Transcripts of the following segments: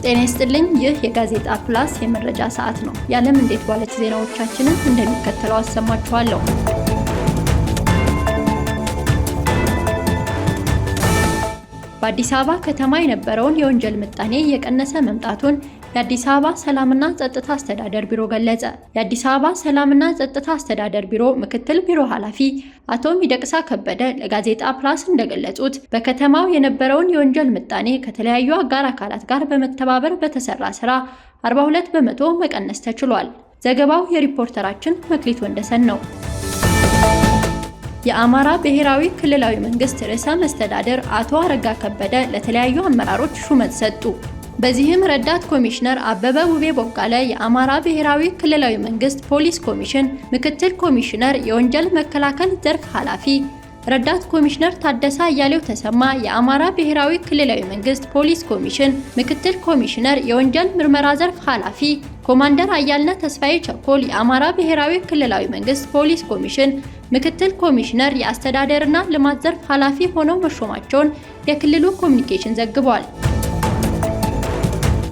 ጤና ይስጥልኝ። ይህ የጋዜጣ ፕላስ የመረጃ ሰዓት ነው። የዓለም እንዴት ዋለች ዜናዎቻችንን እንደሚከተለው አሰማችኋለሁ። በአዲስ አበባ ከተማ የነበረውን የወንጀል ምጣኔ የቀነሰ መምጣቱን የአዲስ አበባ ሰላምና ጸጥታ አስተዳደር ቢሮ ገለጸ። የአዲስ አበባ ሰላምና ጸጥታ አስተዳደር ቢሮ ምክትል ቢሮ ኃላፊ አቶ ሚደቅሳ ከበደ ለጋዜጣ ፕላስ እንደገለጹት በከተማው የነበረውን የወንጀል ምጣኔ ከተለያዩ አጋር አካላት ጋር በመተባበር በተሰራ ስራ 42 በመቶ መቀነስ ተችሏል። ዘገባው የሪፖርተራችን መክሊት ወንደሰን ነው። የአማራ ብሔራዊ ክልላዊ መንግስት ርዕሰ መስተዳድር አቶ አረጋ ከበደ ለተለያዩ አመራሮች ሹመት ሰጡ። በዚህም ረዳት ኮሚሽነር አበበ ውቤ ቦጋለ የአማራ ብሔራዊ ክልላዊ መንግስት ፖሊስ ኮሚሽን ምክትል ኮሚሽነር የወንጀል መከላከል ዘርፍ ኃላፊ፣ ረዳት ኮሚሽነር ታደሰ አያሌው ተሰማ የአማራ ብሔራዊ ክልላዊ መንግስት ፖሊስ ኮሚሽን ምክትል ኮሚሽነር የወንጀል ምርመራ ዘርፍ ኃላፊ፣ ኮማንደር አያልነ ተስፋዬ ቸኮል የአማራ ብሔራዊ ክልላዊ መንግስት ፖሊስ ኮሚሽን ምክትል ኮሚሽነር የአስተዳደርና ልማት ዘርፍ ኃላፊ ሆነው መሾማቸውን የክልሉ ኮሚኒኬሽን ዘግቧል።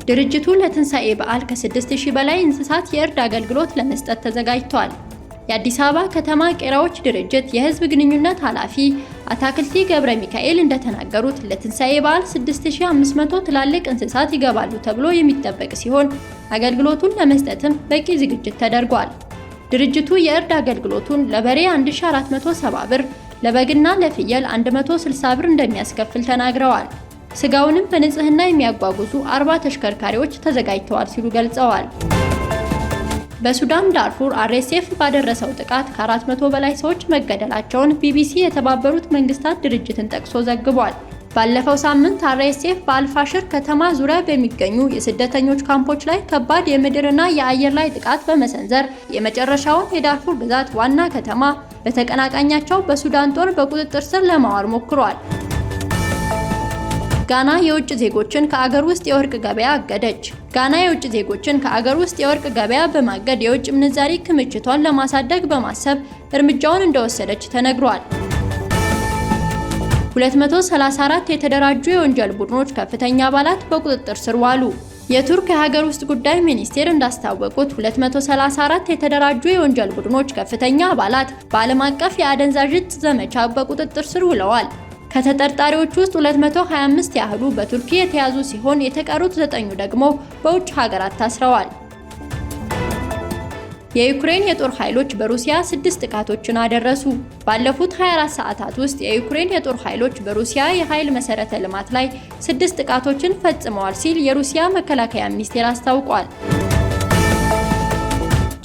ድርጅቱ ለትንሳኤ በዓል ከ6000 በላይ እንስሳት የእርድ አገልግሎት ለመስጠት ተዘጋጅቷል። የአዲስ አበባ ከተማ ቄራዎች ድርጅት የህዝብ ግንኙነት ኃላፊ አታክልቲ ገብረ ሚካኤል እንደተናገሩት ለትንሳኤ በዓል 6500 ትላልቅ እንስሳት ይገባሉ ተብሎ የሚጠበቅ ሲሆን አገልግሎቱን ለመስጠትም በቂ ዝግጅት ተደርጓል። ድርጅቱ የእርድ አገልግሎቱን ለበሬ 1470 ብር፣ ለበግና ለፍየል 160 ብር እንደሚያስከፍል ተናግረዋል። ስጋውንም በንጽህና የሚያጓጉዙ 40 ተሽከርካሪዎች ተዘጋጅተዋል ሲሉ ገልጸዋል። በሱዳን ዳርፉር RSF ባደረሰው ጥቃት ከ400 በላይ ሰዎች መገደላቸውን ቢቢሲ የተባበሩት መንግስታት ድርጅትን ጠቅሶ ዘግቧል። ባለፈው ሳምንት RSF በአልፋሽር ከተማ ዙሪያ በሚገኙ የስደተኞች ካምፖች ላይ ከባድ የምድርና የአየር ላይ ጥቃት በመሰንዘር የመጨረሻውን የዳርፉር ግዛት ዋና ከተማ በተቀናቃኛቸው በሱዳን ጦር በቁጥጥር ስር ለማዋል ሞክሯል። ጋና የውጭ ዜጎችን ከአገር ውስጥ የወርቅ ገበያ አገደች። ጋና የውጭ ዜጎችን ከአገር ውስጥ የወርቅ ገበያ በማገድ የውጭ ምንዛሪ ክምችቷን ለማሳደግ በማሰብ እርምጃውን እንደወሰደች ተነግሯል። 234 የተደራጁ የወንጀል ቡድኖች ከፍተኛ አባላት በቁጥጥር ስር ዋሉ። የቱርክ የሀገር ውስጥ ጉዳይ ሚኒስቴር እንዳስታወቁት 234 የተደራጁ የወንጀል ቡድኖች ከፍተኛ አባላት በዓለም አቀፍ የአደንዛዥ ዕፅ ዘመቻ በቁጥጥር ስር ውለዋል። ከተጠርጣሪዎች ውስጥ 225 ያህሉ በቱርኪ የተያዙ ሲሆን የተቀሩት 9 ደግሞ በውጭ ሀገራት ታስረዋል። የዩክሬን የጦር ኃይሎች በሩሲያ 6 ጥቃቶችን አደረሱ። ባለፉት 24 ሰዓታት ውስጥ የዩክሬን የጦር ኃይሎች በሩሲያ የኃይል መሰረተ ልማት ላይ 6 ጥቃቶችን ፈጽመዋል ሲል የሩሲያ መከላከያ ሚኒስቴር አስታውቋል።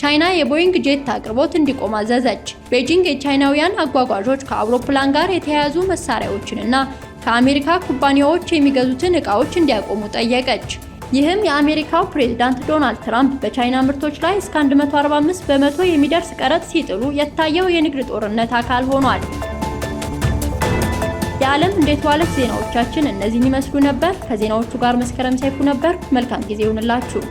ቻይና የቦይንግ ጄት አቅርቦት እንዲቆም አዘዘች። ቤጂንግ የቻይናውያን አጓጓዦች ከአውሮፕላን ጋር የተያያዙ መሳሪያዎችንና ከአሜሪካ ኩባንያዎች የሚገዙትን ዕቃዎች እንዲያቆሙ ጠየቀች። ይህም የአሜሪካው ፕሬዝዳንት ዶናልድ ትራምፕ በቻይና ምርቶች ላይ እስከ 145 በመቶ የሚደርስ ቀረጥ ሲጥሉ የታየው የንግድ ጦርነት አካል ሆኗል። የዓለም እንዴት ዋለች ዜናዎቻችን እነዚህን ይመስሉ ነበር። ከዜናዎቹ ጋር መስከረም ሰይፉ ነበር። መልካም ጊዜ ይሁንላችሁ።